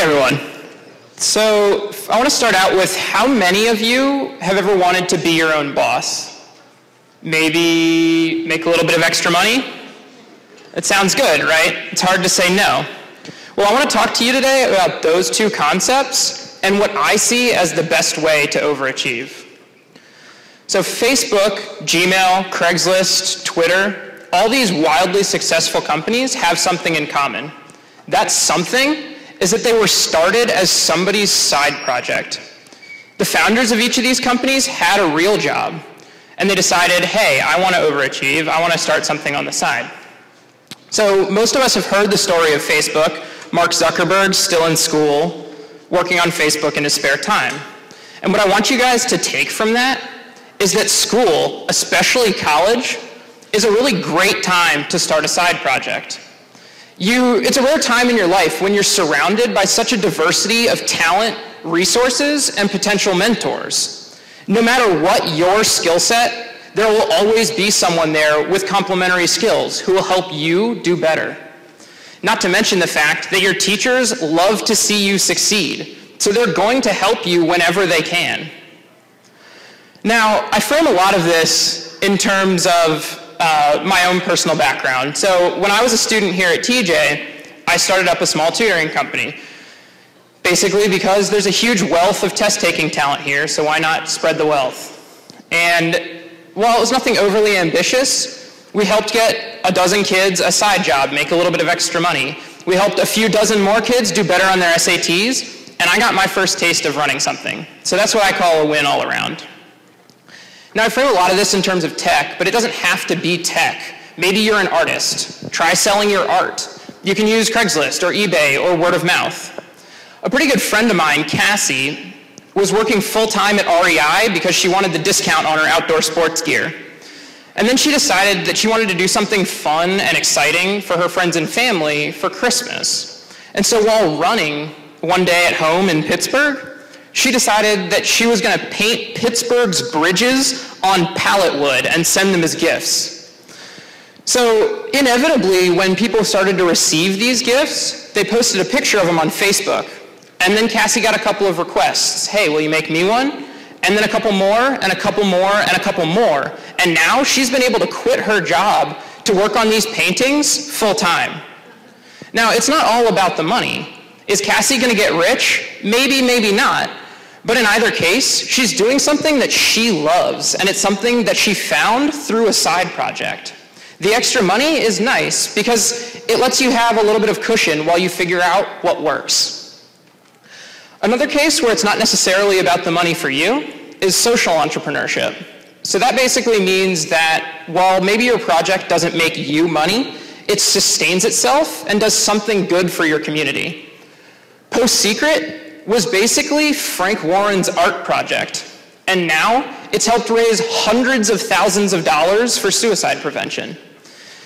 everyone. So I want to start out with how many of you have ever wanted to be your own boss? Maybe make a little bit of extra money? It sounds good, right? It's hard to say no. Well, I want to talk to you today about those two concepts and what I see as the best way to overachieve. So Facebook, Gmail, Craigslist, Twitter, all these wildly successful companies have something in common. That something is that they were started as somebody's side project. The founders of each of these companies had a real job, and they decided, hey, I want to overachieve, I want to start something on the side. So most of us have heard the story of Facebook, Mark Zuckerberg still in school, working on Facebook in his spare time. And what I want you guys to take from that is that school, especially college, is a really great time to start a side project. It's a rare time in your life when you're surrounded by such a diversity of talent, resources, and potential mentors. No matter what your skill set, there will always be someone there with complementary skills who will help you do better. Not to mention the fact that your teachers love to see you succeed, so they're going to help you whenever they can. Now, I frame a lot of this in terms of my own personal background. So when I was a student here at TJ, I started up a small tutoring company. Basically because there's a huge wealth of test-taking talent here, so why not spread the wealth? And while it was nothing overly ambitious, we helped get a dozen kids a side job, make a little bit of extra money. We helped a few dozen more kids do better on their SATs, and I got my first taste of running something. So that's what I call a win all around. Now, I frame a lot of this in terms of tech, but it doesn't have to be tech. Maybe you're an artist. Try selling your art. You can use Craigslist or eBay or word of mouth. A pretty good friend of mine, Cassie, was working full-time at REI because she wanted the discount on her outdoor sports gear. And then she decided that she wanted to do something fun and exciting for her friends and family for Christmas. And so while running one day at home in Pittsburgh, she decided that she was going to paint Pittsburgh's bridges on pallet wood and send them as gifts. So inevitably, when people started to receive these gifts, they posted a picture of them on Facebook. And then Cassie got a couple of requests. Hey, will you make me one? And then a couple more, and a couple more, and a couple more. And now she's been able to quit her job to work on these paintings full time. Now, it's not all about the money. Is Cassie going to get rich? Maybe, maybe not. But in either case, she's doing something that she loves, and it's something that she found through a side project. The extra money is nice because it lets you have a little bit of cushion while you figure out what works. Another case where it's not necessarily about the money for you is social entrepreneurship. So that basically means that while maybe your project doesn't make you money, it sustains itself and does something good for your community. Post Secret was basically Frank Warren's art project, and now it's helped raise hundreds of thousands of dollars for suicide prevention.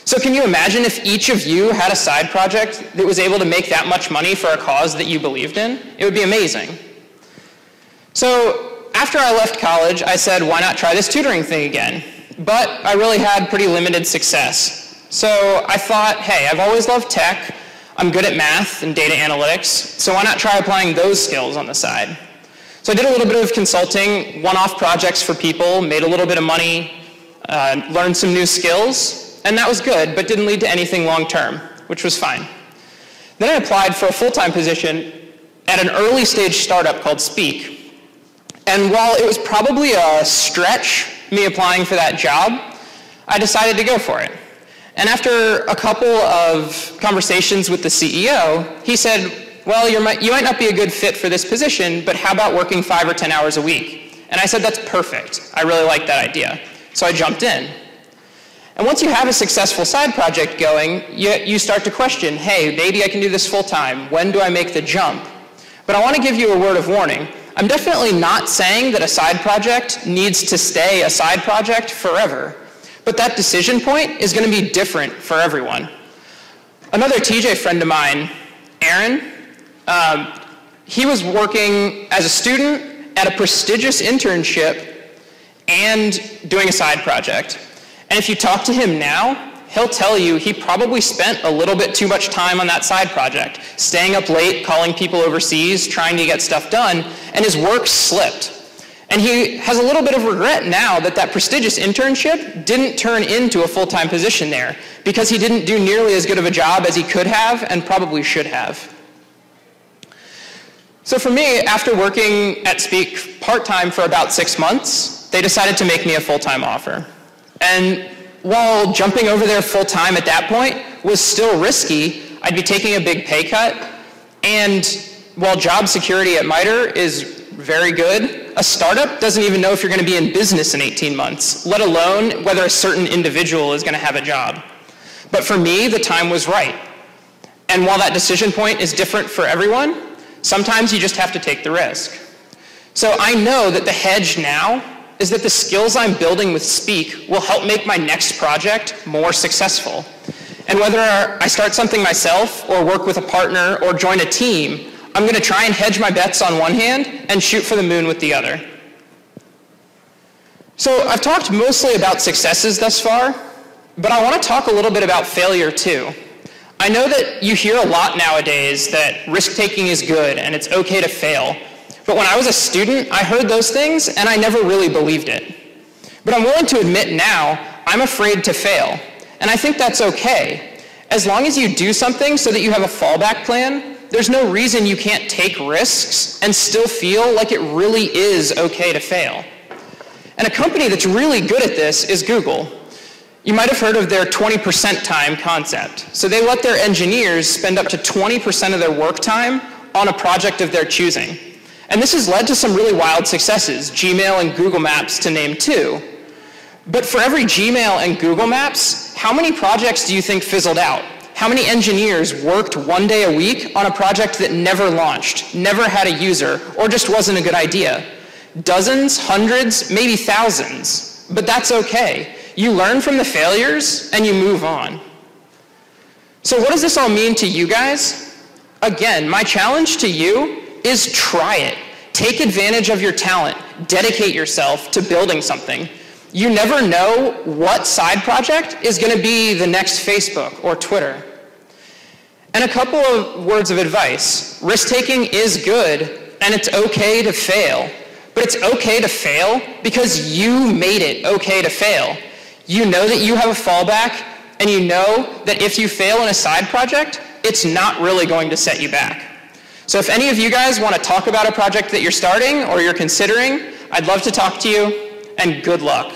So can you imagine if each of you had a side project that was able to make that much money for a cause that you believed in? It would be amazing. So after I left college, I said, why not try this tutoring thing again? But I really had pretty limited success. So I thought, hey, I've always loved tech, I'm good at math and data analytics, so why not try applying those skills on the side? So I did a little bit of consulting, one-off projects for people, made a little bit of money, learned some new skills, and that was good, but didn't lead to anything long-term, which was fine. Then I applied for a full-time position at an early-stage startup called Speek. And while it was probably a stretch, me applying for that job, I decided to go for it. And after a couple of conversations with the CEO, he said, well, you might not be a good fit for this position, but how about working 5 or 10 hours a week? And I said, that's perfect. I really like that idea. So I jumped in. And once you have a successful side project going, you start to question, hey, maybe I can do this full time. When do I make the jump? But I want to give you a word of warning. I'm definitely not saying that a side project needs to stay a side project forever. But that decision point is going to be different for everyone. Another TJ friend of mine, Aaron, he was working as a student at a prestigious internship and doing a side project. And if you talk to him now, he'll tell you he probably spent a little bit too much time on that side project, staying up late, calling people overseas, trying to get stuff done, and his work slipped. And he has a little bit of regret now that that prestigious internship didn't turn into a full-time position there, because he didn't do nearly as good of a job as he could have and probably should have. So for me, after working at Speek part-time for about 6 months, they decided to make me a full-time offer. And while jumping over there full-time at that point was still risky, I'd be taking a big pay cut, and while job security at MITRE is very good, a startup doesn't even know if you're going to be in business in 18 months, let alone whether a certain individual is going to have a job. But for me, the time was right. And while that decision point is different for everyone, sometimes you just have to take the risk. So I know that the hedge now is that the skills I'm building with Speek will help make my next project more successful. And whether I start something myself or work with a partner or join a team, I'm going to try and hedge my bets on one hand and shoot for the moon with the other. So I've talked mostly about successes thus far, but I want to talk a little bit about failure too. I know that you hear a lot nowadays that risk-taking is good and it's okay to fail. But when I was a student, I heard those things and I never really believed it. But I'm willing to admit now, I'm afraid to fail. And I think that's okay. As long as you do something so that you have a fallback plan, there's no reason you can't take risks and still feel like it really is okay to fail. And a company that's really good at this is Google. You might have heard of their 20% time concept. So they let their engineers spend up to 20% of their work time on a project of their choosing. And this has led to some really wild successes, Gmail and Google Maps to name two. But for every Gmail and Google Maps, how many projects do you think fizzled out? How many engineers worked 1 day a week on a project that never launched, never had a user, or just wasn't a good idea? Dozens, hundreds, maybe thousands. But that's okay. You learn from the failures and you move on. So what does this all mean to you guys? Again, my challenge to you is try it. Take advantage of your talent. Dedicate yourself to building something. You never know what side project is going to be the next Facebook or Twitter. And a couple of words of advice. Risk-taking is good, and it's okay to fail. But it's okay to fail because you made it okay to fail. You know that you have a fallback, and you know that if you fail in a side project, it's not really going to set you back. So if any of you guys want to talk about a project that you're starting or you're considering, I'd love to talk to you, and good luck.